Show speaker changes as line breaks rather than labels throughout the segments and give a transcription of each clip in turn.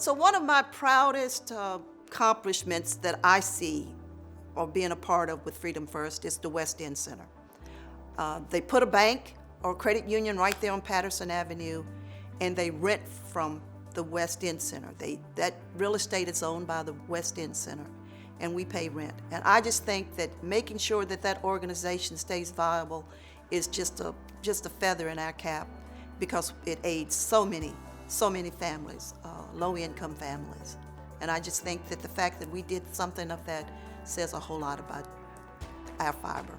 So one of my proudest accomplishments that I see or being a part of with Freedom First is the West End Center. They put a bank or credit union right there on Patterson Avenue, and they rent from the West End Center. That real estate is owned by the West End Center, and we pay rent. And I just think that making sure that that organization stays viable is just a feather in our cap, because it aids so many families, low-income families. And I just think that the fact that we did something of that says a whole lot about our fiber.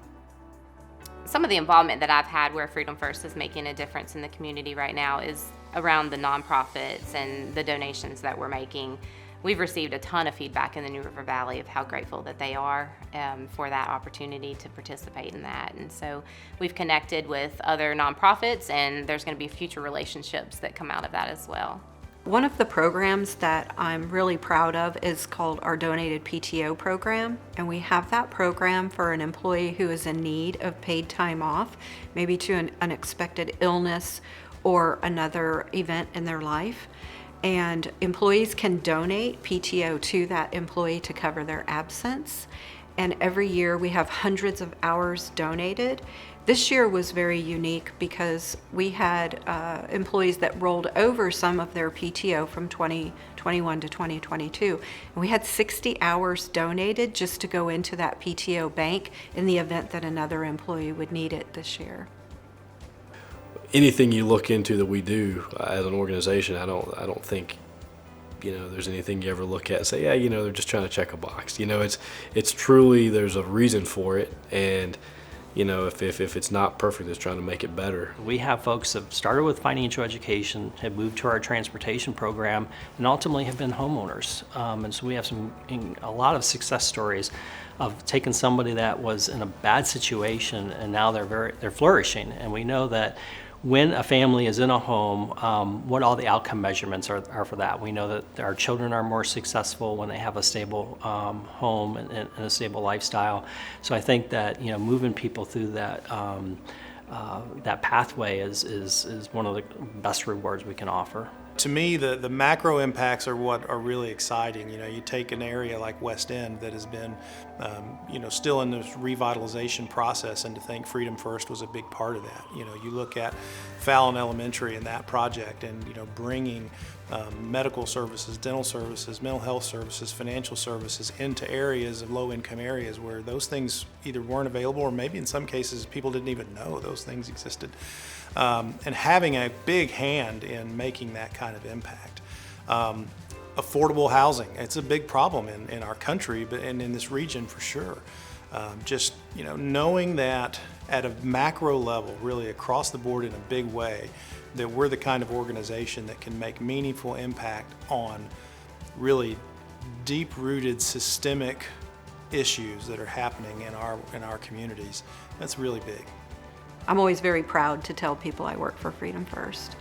Some of the involvement that I've had where Freedom First is making a difference in the community right now is around the nonprofits and the donations that we're making. We've received a ton of feedback in the New River Valley of how grateful that they are for that opportunity to participate in that. And so we've connected with other nonprofits, and there's going to be future relationships that come out of that as well.
One of the programs that I'm really proud of is called our Donated PTO program, and we have that program for an employee who is in need of paid time off, maybe to an unexpected illness or another event in their life. And employees can donate PTO to that employee to cover their absence. And every year we have hundreds of hours donated. This year was very unique because we had employees that rolled over some of their PTO from 2021 to 2022. And we had 60 hours donated just to go into that PTO bank in the event that another employee would need it this year.
Anything you look into that we do as an organization, I don't think, there's anything you ever look at and say, yeah, they're just trying to check a box. It's truly, there's a reason for it, and if it's not perfect, it's trying to make it better.
We have folks that started with financial education, have moved to our transportation program, and ultimately have been homeowners. And so we have a lot of success stories of taking somebody that was in a bad situation, and now they're flourishing. And we know that when a family is in a home, what all the outcome measurements are for that. We know that our children are more successful when they have a stable home and a stable lifestyle. So I think that moving people through that that pathway is one of the best rewards we can offer.
To me, the macro impacts are what are really exciting. You take an area like West End that has been, still in this revitalization process, and to think Freedom First was a big part of that. You look at Fallon Elementary and that project, and bringing medical services, dental services, mental health services, financial services into areas of low-income areas where those things either weren't available, or maybe in some cases people didn't even know those things existed. And having a big hand in making that kind of impact. Affordable housing, it's a big problem in our country, and in this region for sure. Knowing that at a macro level, really across the board in a big way, that we're the kind of organization that can make meaningful impact on really deep-rooted systemic issues that are happening in our communities. That's really big.
I'm always very proud to tell people I work for Freedom First.